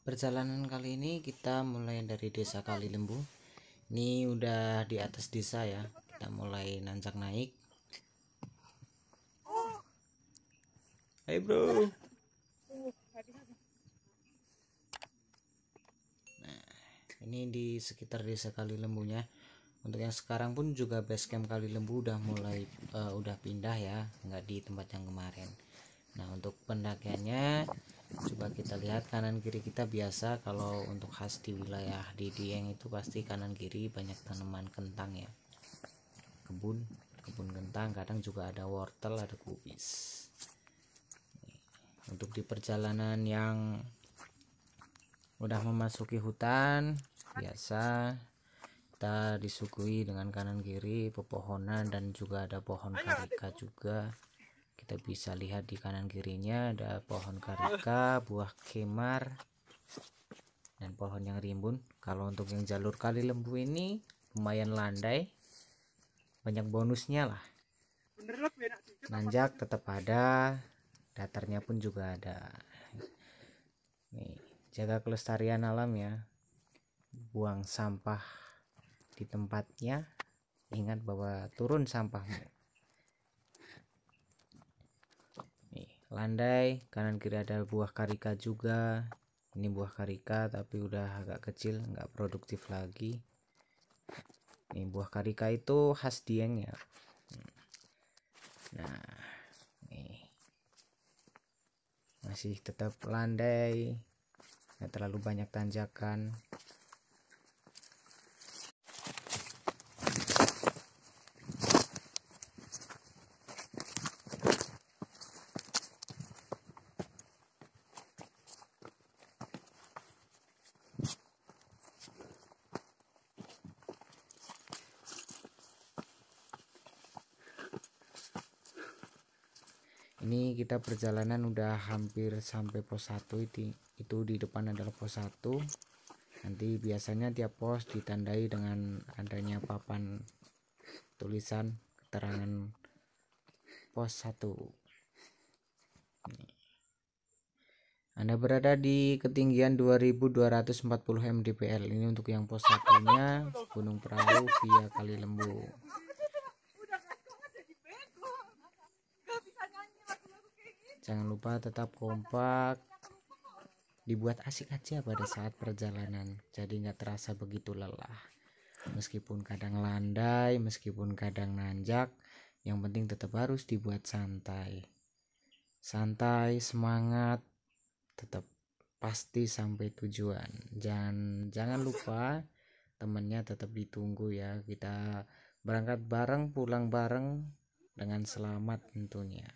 Perjalanan kali ini kita mulai dari desa Kali Lembu. Ini udah di atas desa ya. Kita mulai nanjak naik. Hai bro. Nah, ini di sekitar desa Kali Lembunya. Untuk yang sekarang pun juga base camp Kali Lembu udah mulai udah pindah ya, nggak di tempat yang kemarin. Nah, untuk pendakiannya coba kita lihat kanan kiri kita biasa. Kalau untuk khas di wilayah di Dieng itu pasti kanan kiri banyak tanaman kentang ya, kebun kentang, kadang juga ada wortel, ada kubis. Untuk di perjalanan yang udah memasuki hutan biasa, kita disuguhi dengan kanan kiri pepohonan dan juga ada pohon karika juga. Kita bisa lihat di kanan kirinya ada pohon karika, buah kemar, dan pohon yang rimbun. Kalau untuk yang jalur Kali Lembu ini lumayan landai, banyak bonusnya lah. Nanjak tetap ada, datarnya pun juga ada. Nih, jaga kelestarian alam ya, buang sampah di tempatnya, ingat bahwa turun sampahmu. Nih, landai, kanan kiri ada buah karika juga. Ini buah karika tapi udah agak kecil, nggak produktif lagi. Ini buah karika itu khas Dieng ya. Nah, nih masih tetap landai, nggak terlalu banyak tanjakan. Ini kita perjalanan udah hampir sampai pos 1. Itu di depan adalah pos 1. Nanti biasanya tiap pos ditandai dengan adanya papan tulisan keterangan pos 1. Anda berada di ketinggian 2240 mdpl. Ini untuk yang pos 1-nya Gunung Perahu via Kali Lembu. Jangan lupa tetap kompak, dibuat asik aja pada saat perjalanan, jadi nggak terasa begitu lelah. Meskipun kadang landai, meskipun kadang nanjak, yang penting tetap harus dibuat santai. Santai, semangat, tetap pasti sampai tujuan. Jangan lupa temennya tetap ditunggu ya. Kita berangkat bareng, pulang bareng dengan selamat tentunya.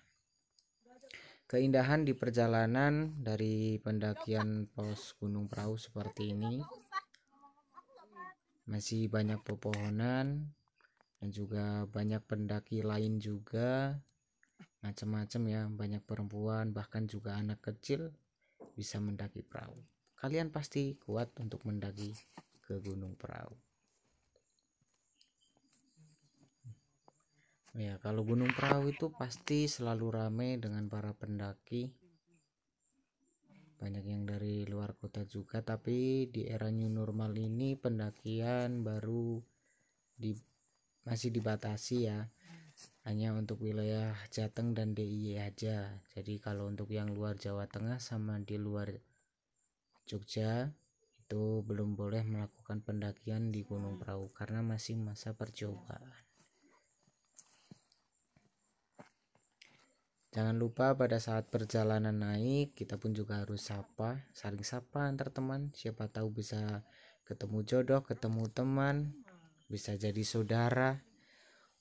Keindahan di perjalanan dari pendakian pos Gunung Perahu seperti ini, masih banyak pepohonan dan juga banyak pendaki lain juga, macam-macam ya, banyak perempuan bahkan juga anak kecil bisa mendaki perahu. Kalian pasti kuat untuk mendaki ke Gunung Perahu. Ya, kalau Gunung Perahu itu pasti selalu ramai dengan para pendaki. Banyak yang dari luar kota juga, tapi di era new normal ini pendakian baru masih dibatasi ya. Hanya untuk wilayah Jateng dan DIY aja. Jadi kalau untuk yang luar Jawa Tengah sama di luar Jogja itu belum boleh melakukan pendakian di Gunung Perahu karena masih masa percobaan. Jangan lupa pada saat perjalanan naik kita pun juga harus saling sapa antar teman. Siapa tahu bisa ketemu jodoh, ketemu teman, bisa jadi saudara,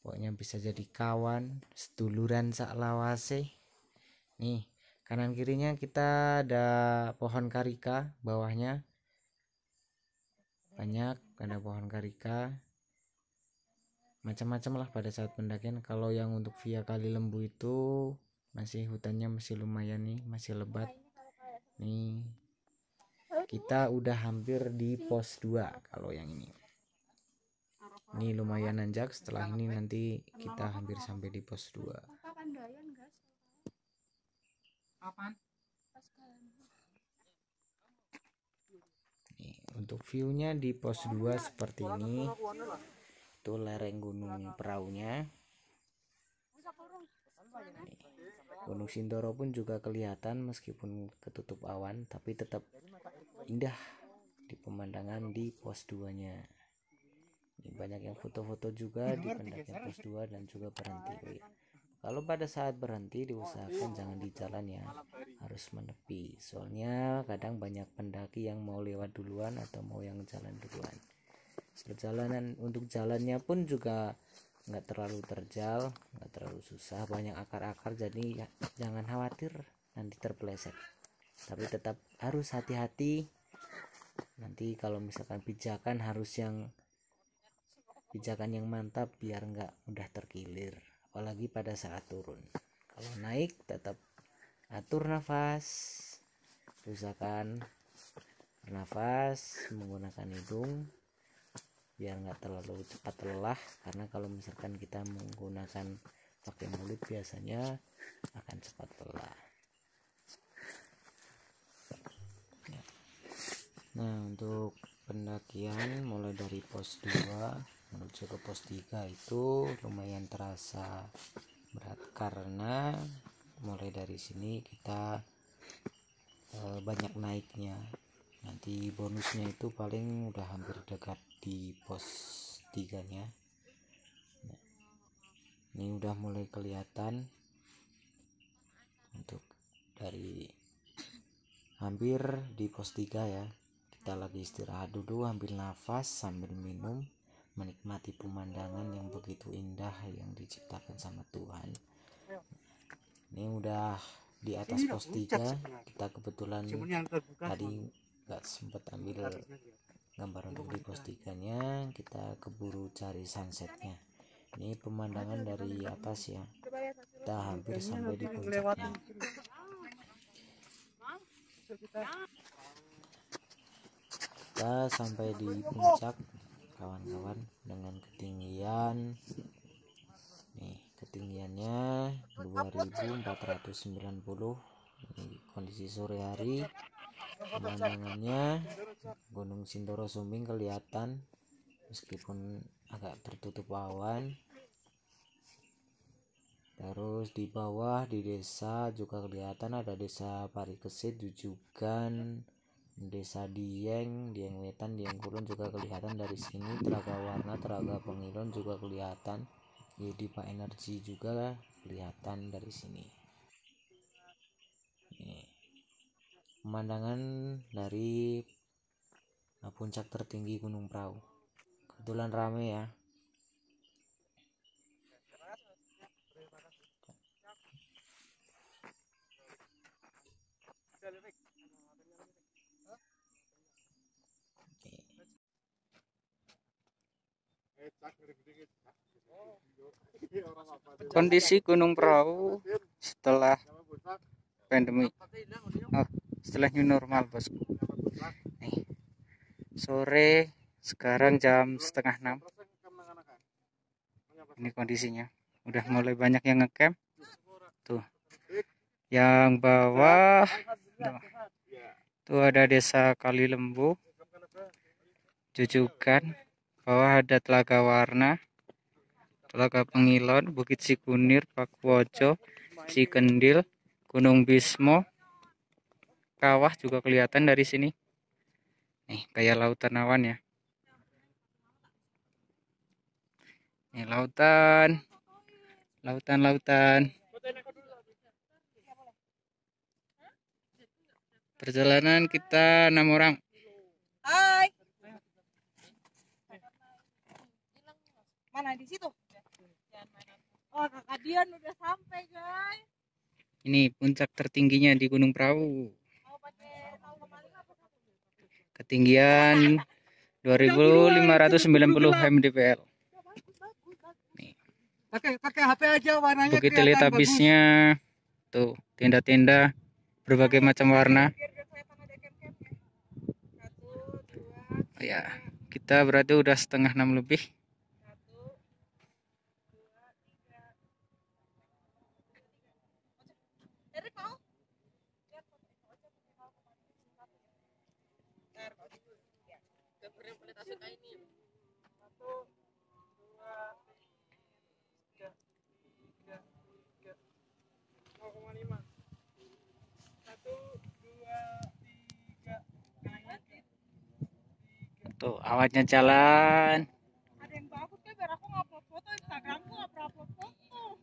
pokoknya bisa jadi kawan, seduluran sak lawase. Nih, kanan kirinya kita ada pohon karika, bawahnya banyak ada pohon karika. Macam-macam lah pada saat pendakian. Kalau yang untuk via Kali Lembu itu masih hutannya masih lumayan nih, masih lebat. Nih kita udah hampir di pos 2 kalau yang ini. Ini lumayan nanjak, setelah ini nanti kita hampir sampai di pos 2. Untuk view-nya di pos 2 seperti ini. Itu lereng Gunung Praunya. Gunung Sindoro pun juga kelihatan meskipun ketutup awan, tapi tetap indah di pemandangan di pos 2-nya. Ini banyak yang foto-foto juga di pendakian pos 2 dan juga berhenti. Oh ya. Kalau pada saat berhenti diusahakan jangan di jalan ya, harus menepi. Soalnya kadang banyak pendaki yang mau lewat duluan atau mau yang jalan duluan. Perjalanan untuk jalannya pun juga nggak terlalu terjal, nggak terlalu susah, banyak akar-akar, jadi jangan khawatir nanti terpeleset. Tapi tetap harus hati-hati. Nanti kalau misalkan pijakan harus yang pijakan yang mantap biar nggak mudah terkilir, apalagi pada saat turun. Kalau naik tetap atur nafas, usahakan bernafas menggunakan hidung biar nggak terlalu cepat lelah, karena kalau misalkan kita menggunakan pakai mulut biasanya akan cepat lelah. Nah, untuk pendakian mulai dari pos 2 menuju ke pos 3 itu lumayan terasa berat, karena mulai dari sini kita banyak naiknya. Nanti bonusnya itu paling udah hampir dekat di pos 3 nya. Nah, ini udah mulai kelihatan untuk dari hampir di pos 3 ya. Kita lagi istirahat dulu, ambil nafas sambil minum, menikmati pemandangan yang begitu indah yang diciptakan sama Tuhan. Ini udah di atas pos 3. Kita kebetulan tadi nggak sempat ambil gambar untuk di pos 3 nya, kita keburu cari sunsetnya. Ini pemandangan dari atas ya, kita hampir sampai di puncaknya. Kita sampai di puncak kawan-kawan dengan ketinggian nih, ketinggiannya 2490. Ini kondisi sore hari, pemandangannya Gunung Sindoro Sumbing kelihatan meskipun agak tertutup awan. Terus di bawah di desa juga kelihatan, ada desa Parikesit, Jujugan, desa Dieng, Dieng Wetan, Dieng Kulon juga kelihatan dari sini. Telaga Warna, Telaga Pengilon juga kelihatan. Jadi Pak Energi juga kelihatan dari sini. Nih, pemandangan dari puncak tertinggi Gunung Prau. Kebetulan rame ya. Kondisi Gunung Prau setelah pandemi, setelah new normal bosku. Nih, sore sekarang jam 5:30. Ini kondisinya udah mulai banyak yang ngecamp tuh. Yang bawah tuh ada desa Kali Lembu, Jujugan. Bawah ada Telaga Warna, Telaga Pengilon, Bukit Sikunir, Pakuwojo, Cikendil, Gunung Bismo. Kawah juga kelihatan dari sini. Nih, kayak lautan awan ya. Nih, lautan. Perjalanan kita 6 orang. Hai. Mana di situ? Oh, Kakak Dion udah sampai, guys. Ini puncak tertingginya di Gunung Prau. Ketinggian 2590 mdpl. Nih. Pakai HP aja, warnanya Bukit kelihatan Teletabisnya tuh, tenda-tenda berbagai macam warna. Oh ya, kita berarti udah 5:30 lebih. Tuh awalnya jalan. Ada yang bagus kan biar aku ngupload foto Instagramku nggak pernah upload foto.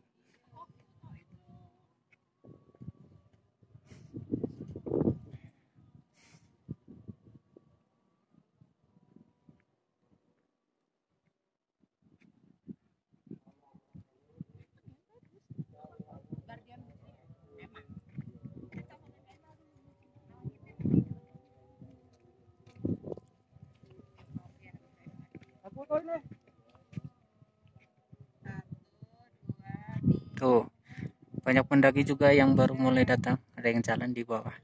Tuh banyak pendaki juga yang baru mulai datang, ada yang jalan di bawah.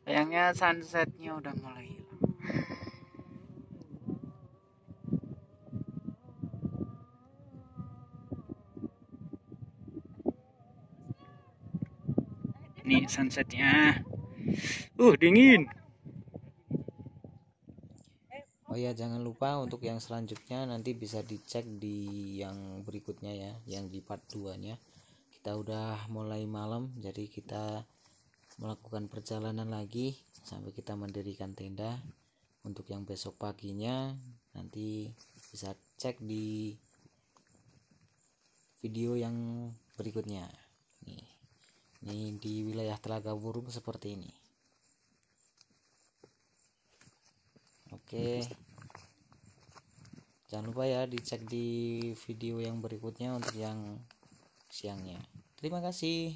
Sayangnya sunsetnya udah mulai hilang. Nih sunsetnya. Dingin. Oh ya, jangan lupa untuk yang selanjutnya nanti bisa dicek di yang berikutnya ya, yang di part 2 nya. Kita udah mulai malam, jadi kita melakukan perjalanan lagi sampai kita mendirikan tenda. Untuk yang besok paginya nanti bisa cek di video yang berikutnya. Ini di wilayah Telaga Burung seperti ini. Oke, jangan lupa ya dicek di video yang berikutnya untuk yang siangnya. Terima kasih.